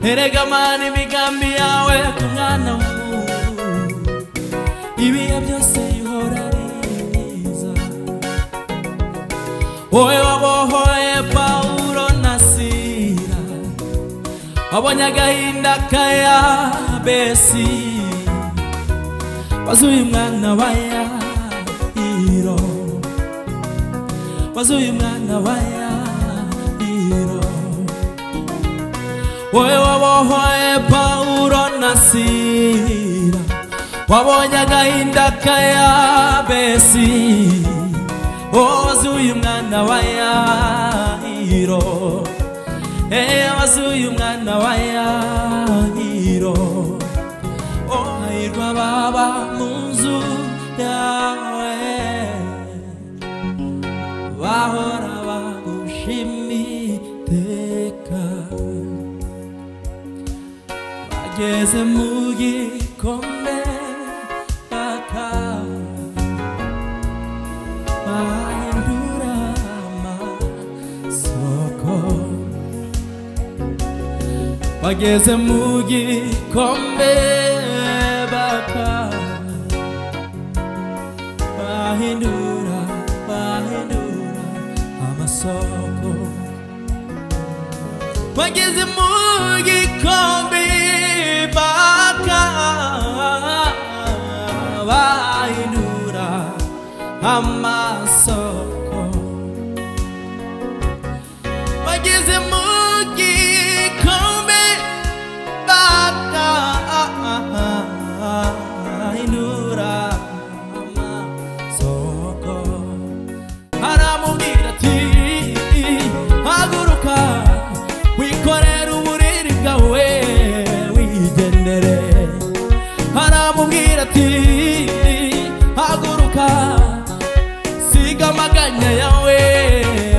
erega mana imigambi yawe ku mwana w'umuntu ibihe byose ihora ari myiza. Wowe wabohoye Pawulo na Sila, wabonye agahinda ka Yabesi, wazuye umwana wa Yayiro, wazuye umwana wa Yayiro. Wowe wabohoye Pawulo na Sila, wabonye agahinda ka Yabesi, wazuye umwana wa Yayiro, wazuye umwana wa Yayiro. Hahirwa ababa mu nzu yawe, bahora bagushimira iteka. Bageze mu gikombe bahindura amasoko. Bageze mu gikombe bahindura amasoko. Bageze mu gikombe bahindura amasoko. Bageze mu gikombe bahindura amasoko. Aramubwira ati haguruka wikorere uburiri bwawe wigendere. Aramubwira ati haguruka siga amaganya yawe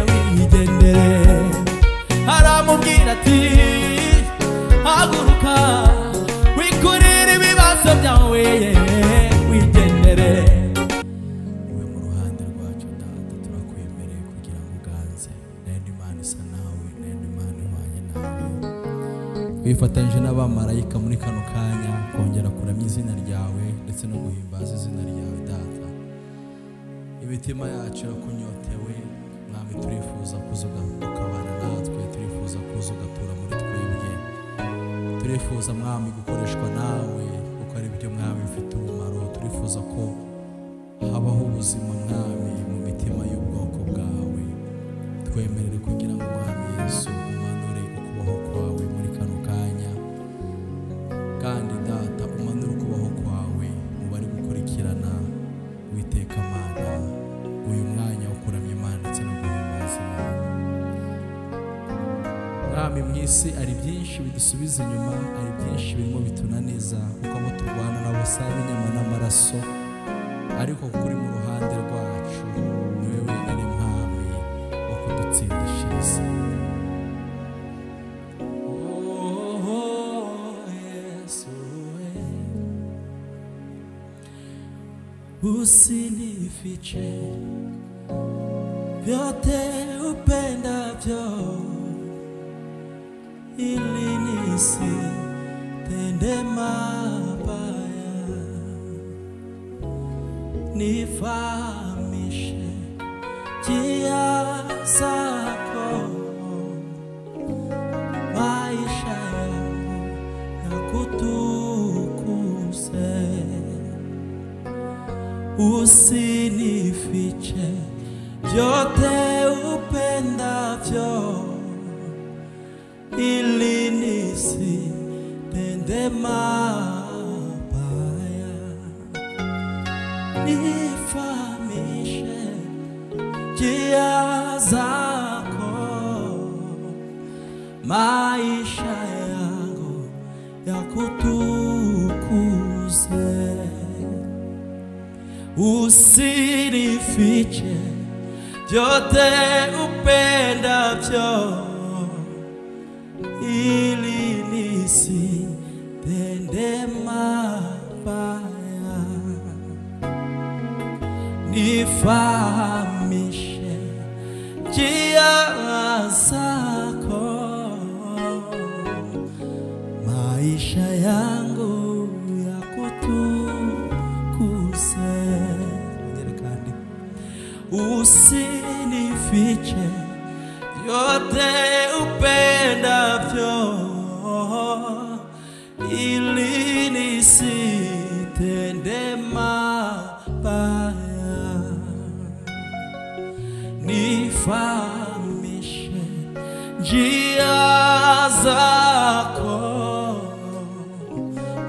wigendere. Aramubwira ati haguruka wikorere ibibazo byawe wigendere. Niwe mu ruhande rwacu Data, turakwemereye kugira ngo uganze. Nende Imana isa nawe, nende Imana ihwanye nawe. Twifatanyije n'abamarayika muri kano kanya kongera kuramya izina ryawe ndetse no guhimbaza izina ryawe Data. Imitima yacu irakunyotewe Mwami, turifuza kuza ukabana natwe, turifuza kuza ugatura muri twebwe, turifuza Mwami gukoreshwa nawe kuko ari byo Mwami bifite umumaro. Turifuza ko habaho ubuzima Mwami mu mitima y'ubwoko bwawe. Twemerere kugira ngo Mwami Yesu umanure ukubaho kwawe muri kano kanya, kandi Data umanure ukubaho kwawe mu bari gukurikirana Uwiteka Mana uyu mwanya wo kuramya Imana ndetse no guhimbaza Imana. Mwami, mu isi ari byinshi bidusubiza inyuma, ari byinshi birimo bitunaniza kuko abo turwana nabo si ab'inyama n'amaraso, ariko kuri mu ruhande rwacu niwe wenyine Mwami wo kudutsindishiriza. Usinifiche vyote upendavyo, ili nisitende mabaya. Nifahamishe njia zako, maisha yangu yakutukuze. Usinifiche vyote upendavyo, ili nisitende mabaya. Nifahamishe njia zako, maisha yangu yakutukuze. Usinifiche vyote upendavyo, ili nisitende mabaya. Nifahamishe njia zako, maisha yangu ya kutukuse. Usinifiche yote upendavyo, ili nisitende mabaya. Nifahamishe njia zako,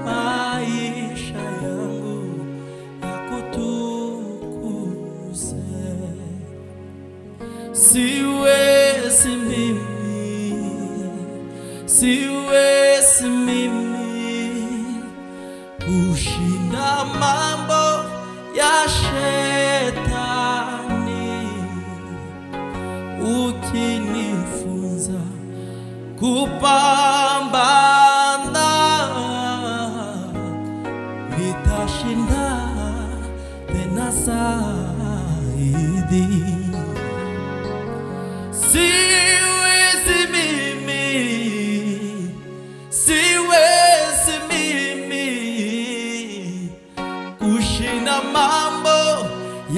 maisha yangu yakutukuse. Siwezi mimi kushinda mambo ya shetani. Ukinifunza kupambana, nitashinda tena zaidi. Siwezi mimi kushinda mambo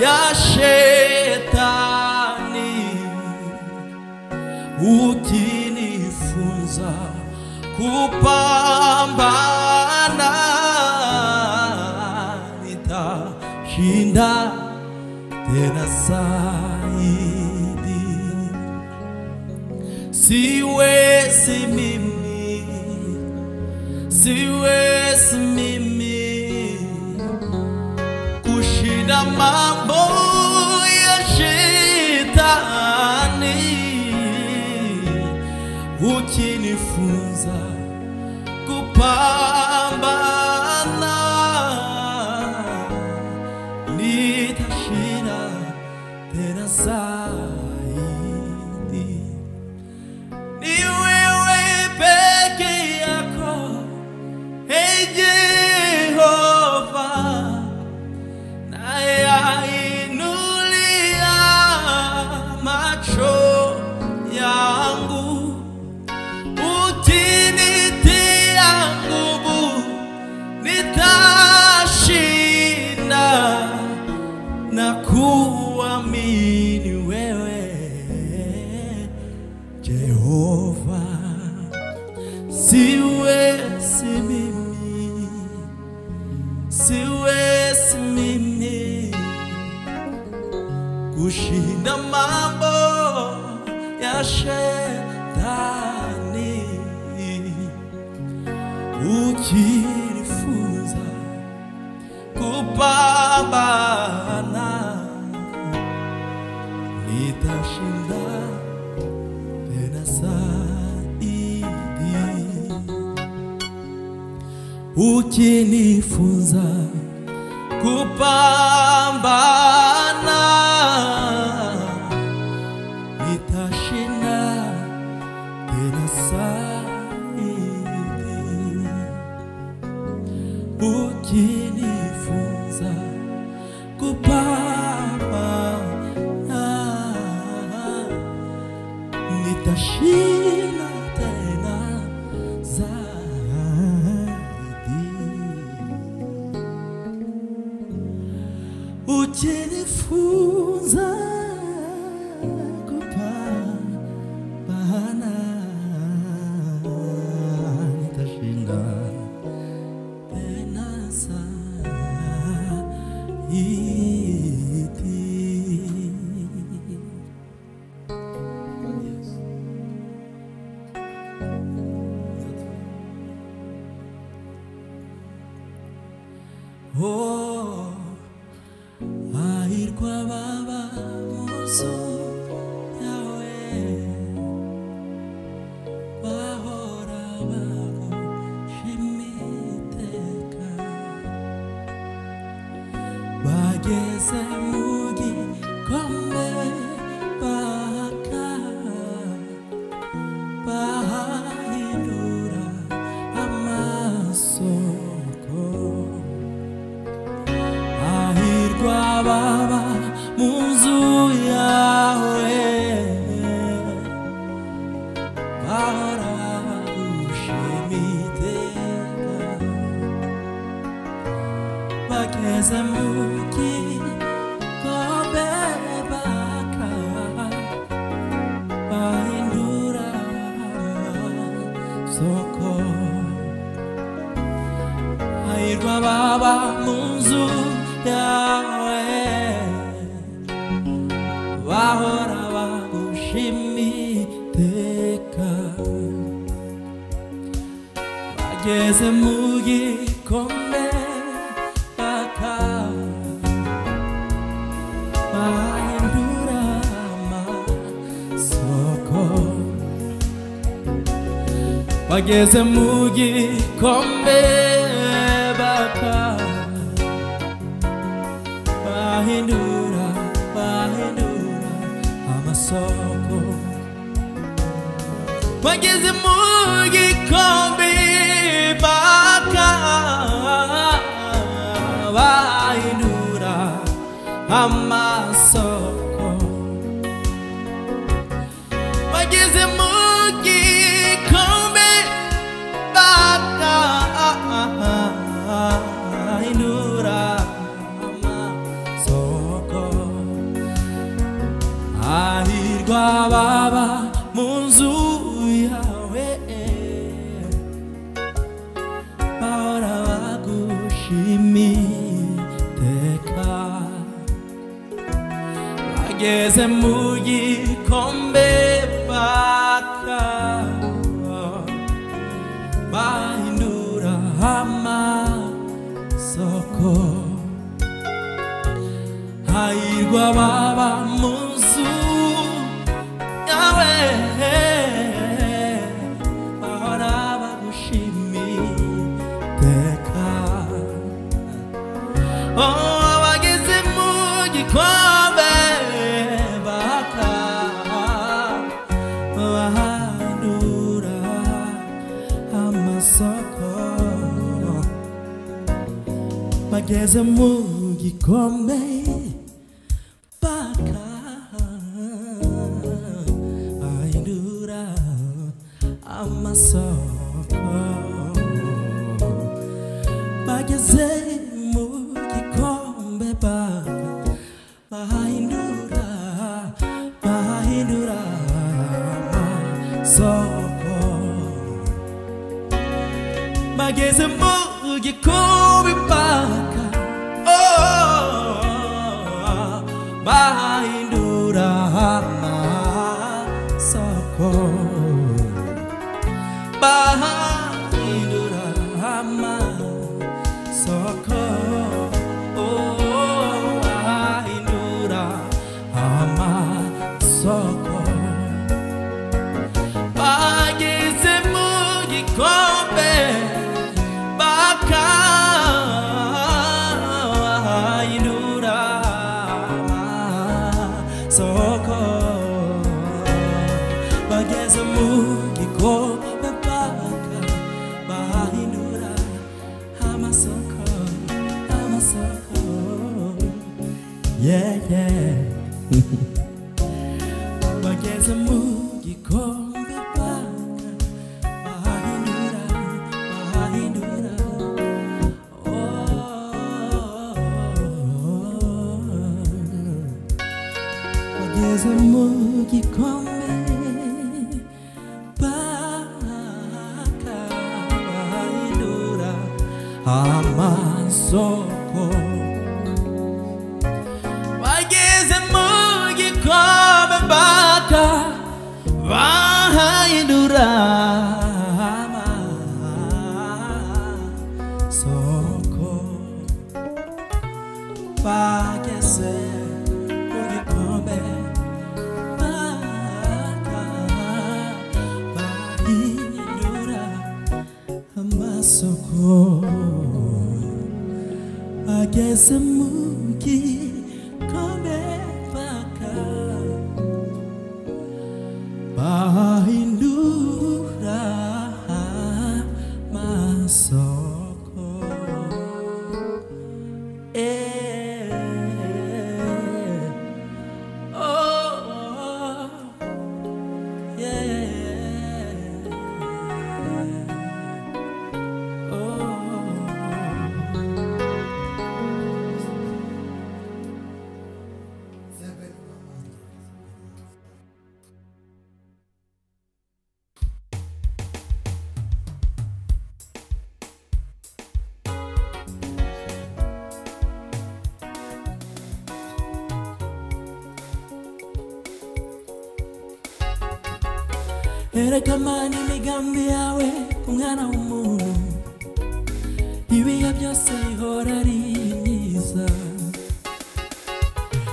ya shetani. Ukinifunza kupambana, nitashinda tena zaidi. Siwezi mimi kushinda mambo ya shetani. Ukinifunza kupambana, nitashinda tena zaidi. Ni wewe peke yako, hey Jehova, nayainulia macho yangu. Ukinitia nguvu, nitashinda na kuamini wewe Jehova. Siwezi mimi kushinda mambo ya shetani. Ukinifunza kupambana, nitashinda tena zaidi. Ukinifunza kupambana, nitashinda tena zaidi. Ukinifunza kupambana, nitashinda tena zaidi. Ukinifunza kupambana, nitashinda tena zaidi. Oh, ahirwa baba muso yawe, bahora bagushimiteka, bageze mu gikombe bahindura amasoko. Ahirwa baba mu nzu yawe, bahora bagushimiteka, Gezemuki kobe baka bahindura soko hahirwa baba mu nzu yawe bahora bagushimira iteka bageze mu gikombe bahindura amasoko bageze mu gikombe bahindura amasoko bageze mu gikombe bahindura amasoko bageze mu gikombe bahindura amasoko hahirwa baba mu nzu yawe bahora bagushimira bageze mu gikombe bahindura amasoko hahirwa baba mu nzu yawe bahora bagushimira bageze mu gikombe bahindura amasoko bageze mu gikombe bahindura amasoko bageze mu gikombe bahindura amasoko bageze mu gikombe bahindura amasoko bahindura amasoko bahindura amasoko bageze mu gikombe bahindura amasoko bageze mu gikombe bahindura amasoko yeah bageze mu gikombe bahindura bageze mu gikombe bahindura amasoko bageze mu gikombe bahindura amasoko bageze mu gikombe bahindura amasoko bageze mu gikombe bahindura amasoko erega Mana imigambi yawe ku mwana w'umuntu ibihe byose ihora ari myiza.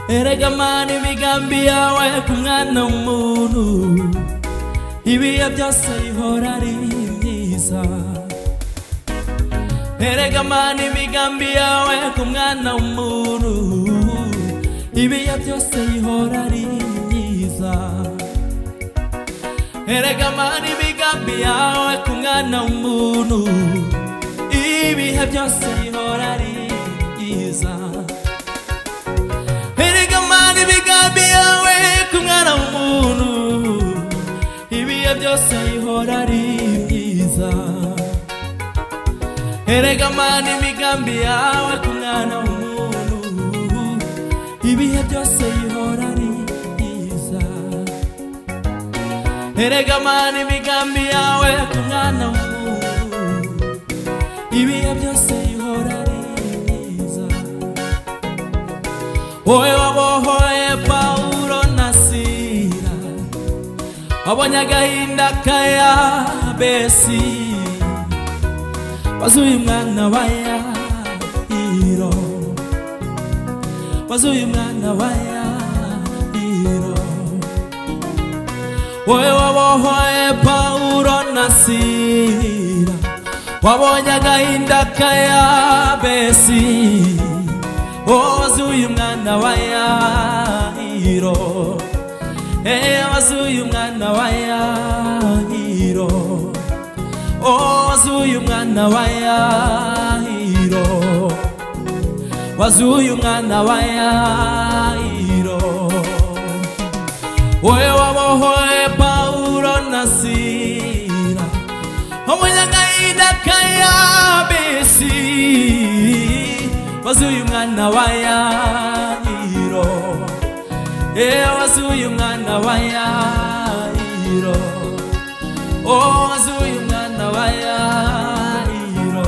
Erega Mana imigambi yawe ku mwana w'umuntu ibihe byose ihora ari myiza. Erega Mana imigambi yawe ku mwana w'umuntu ibihe byose ihora ari myiza. Erega Mana imigambi yawe ku mwana w'umuntu ibihe byose ihora ari myiza. Erega Mana imigambi yawe ku mwana w'umuntu ibihe byose ihora ari myiza. Erega Mana imigambi yawe ku mwana w'umuntu ibihe byose ihora ari myiza. Erega Mana imigambi yawe ku mwana w'umuntu ibihe byose ihora ari myiza. Wowe wabohoye Pawulo na Sila, wabonye agahinda ka Yabesi, wazuye umwana wa Yayiro, wazuye umwana wa Yayiro. Wowe wabohoye Pawulo na Sila, wabonye agahinda ka Yabesi, wazuye umwana wa Yayiro, wazuye umwana wa Yayiro, wazuye umwana wa Yayiro, wazuye umwana wa Yayiro. Wowe wabohoye Pawulo na Sila, wabonye agahinda ka Yabesi, wazuye umwana wa Yayiro, wazuye umwana wa Yayiro, wazuye umwana wa Yayiro,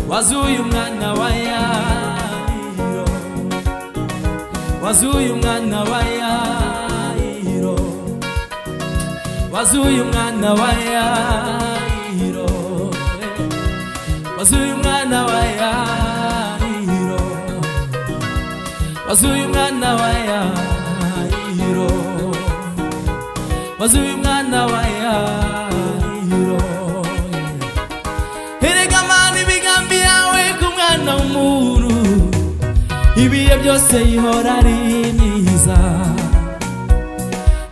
wazuye umwana wa Yayiro, wazuye umwana wa Yayiro, wazuye umwana wa Yayiro, wazuye umwana wa Yayiro, wazuye umwana wa Yayiro, wazuye umwana wa Yayiro. Erega Mana imigambi yawe ku mwana w'umuntu ibihe byose ihora ari myiza.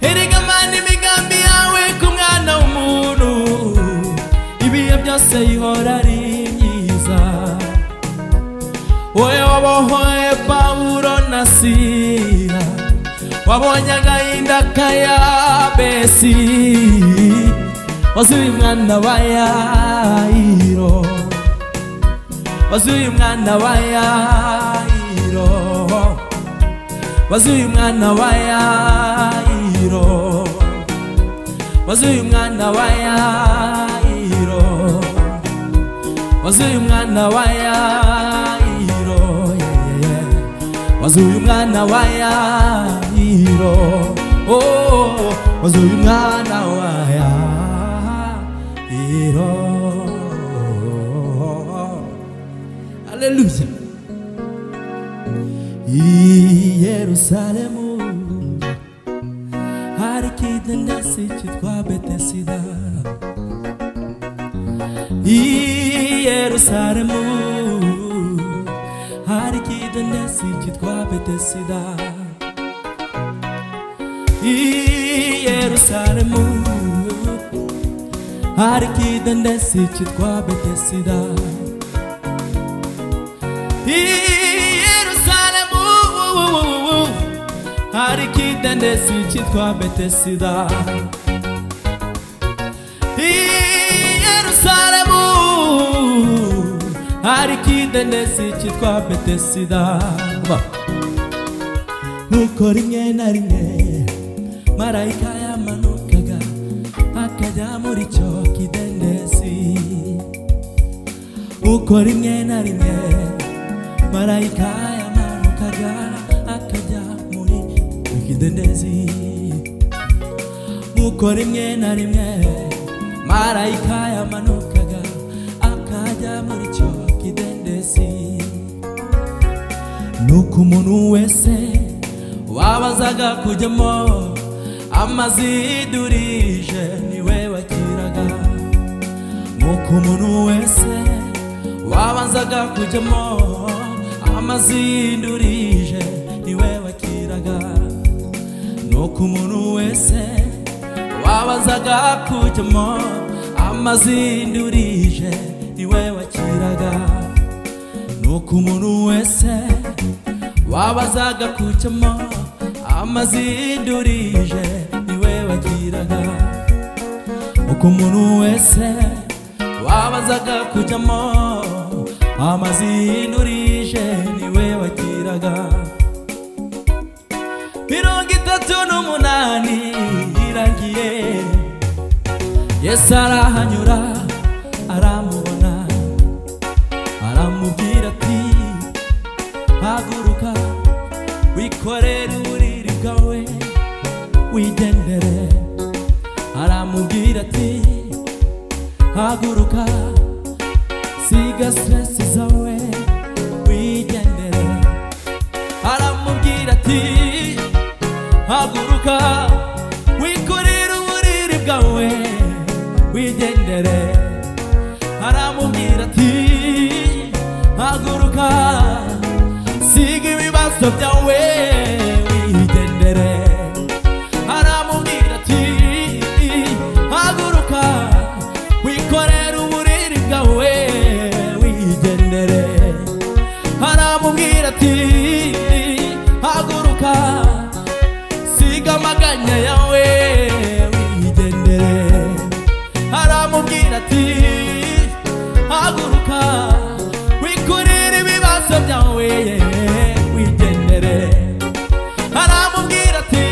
Erega Mana imigambi yawe ku mwana w'umuntu ibihe byose ihora ari myiza. Wowe wabohoye Pawulo na Sila, wabonye agahinda ka Yabesi, wazuye umwana wa Yayiro, wazuye umwana wa Yayiro, wazuye umwana wa Yayiro, wazuye umwana wa Yayiro, wazuye umwana wa Yayiro, wazuye umwana wa Yayiro, wazuye umwana wa Yayiro. Hallelujah. I Yerusalemu hari ikidendezi cyitwa Betesida. I Yerusalemu hari ikidendezi cyitwa Betesida. I Yerusalemu hari ikidendezi cyitwa Betesida. I Yerusalemu hari ikidendezi cyitwa Betesida. I Yerusalemu hari ikidendezi cyitwa Betesida. Nuko rimwe na rimwe marayika yamanukaga akajya muri cyo kidendezi. Uko rimwe na rimwe marayika yamanukaga akajya muri kidendezi. nk'uko rimwe na rimwe marayika yamanukaga akajya muri cyo kidendezi, nuko umuntu wese wabazaga kujyamo amazi yidurije niwe wakiraga. Nuko umuntu wese wabazaga kujyamo amazi yidurije niwe wakiraga. Nuko umuntu wese wabazaga kujyamo amazi yidurije niwe wakiraga. Nuko umuntu wese wabazaga kujyamo amazi yidurije niwe wakiraga. Nuko umuntu wese wabazaga kujyamo amazi yidurije niwe wakiraga. 38 irangiye Yesu arahanyura aramubona aramubwira ati haguruka wikorere uburiri bwawe wigendere. Aramubwira ati haguruka siga stress zawe wigendere. Aramubwira ati haguruka wikorere uburiri bwawe wigendere. Aramubwira ati haguruka siga ibibazo byawe wigendere. Aramubwira ati haguruka wikorere uburiri bwawe wigendere. Aramubwira ati haguruka siga amaganya yawe wigendere. Aramubwira ati haguruka wikorere ibibazo byawe wigendere. Aramubwira ati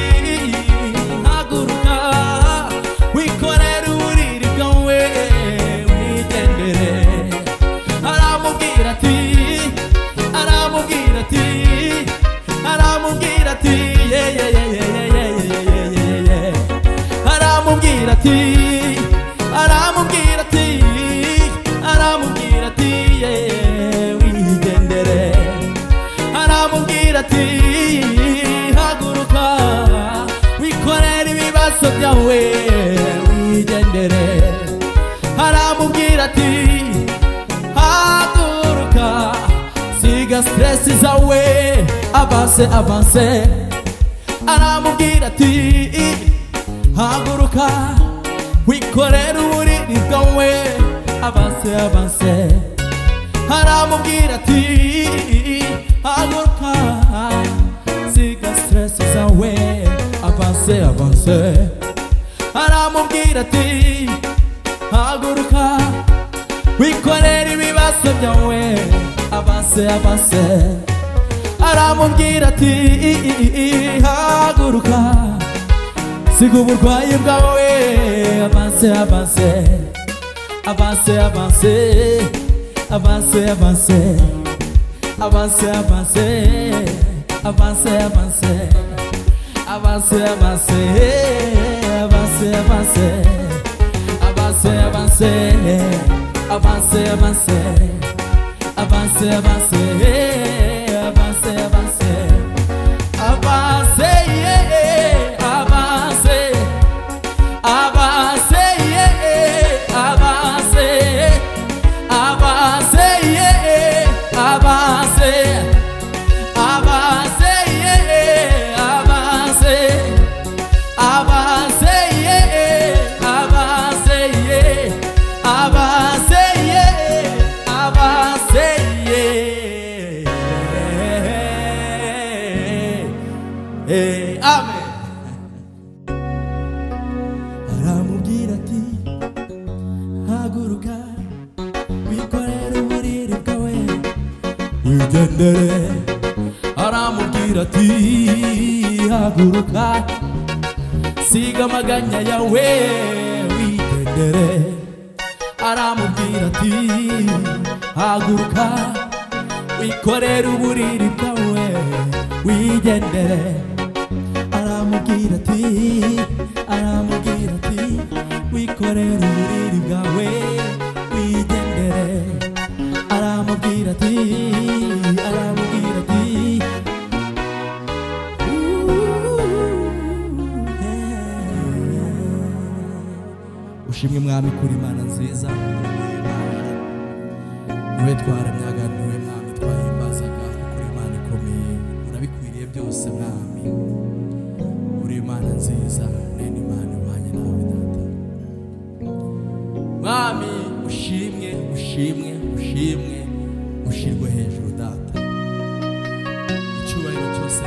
haguruka wikorere uburiri bwawe wigendere. Aramubwira ati aramubwira ati aramubwira ati aramubwira ati aramubwira ati aramubwira ati wigendere. Aramubwira ati haguruka wikorere ibibazo byawe wigendere. Aramubwira ati haguruka siga stress zawe avance avance. Aramubwira ati haguruka wikorere uburiri bwawe avance avance. Aramubwira ati haguruka siga stress zawe avance avance. Aramubwira ati haguruka wikorere ibibazo byawe avance avance. Aramubwira ati haguruka siga uburwayi bwawe avance avance avance avance avance avance avance avance avance avance avance avance avance avance avance avance avance avance avance Amen. Aramubwira ati haguruka wikorere uburiri bwawe wigendere. Aramubwira ati haguruka siga amaganya yawe wigendere. Aramubwira ati haguruka wikorere uburiri bwawe wigendere. aramubwira ati wikorere uburiri bwawe wigendere. Aramubwira ati ushimwe mwami kuri Imana nziza, niwe twaramyaga, niwe mwami twahimbazaga, kuri Imana ikomeye, urabikwiriye byose mwami, uri Imana nziza, nene Imana ibanye nawe data. Mwami ushimwe ushirwe hejuru data, icyubahiro cyose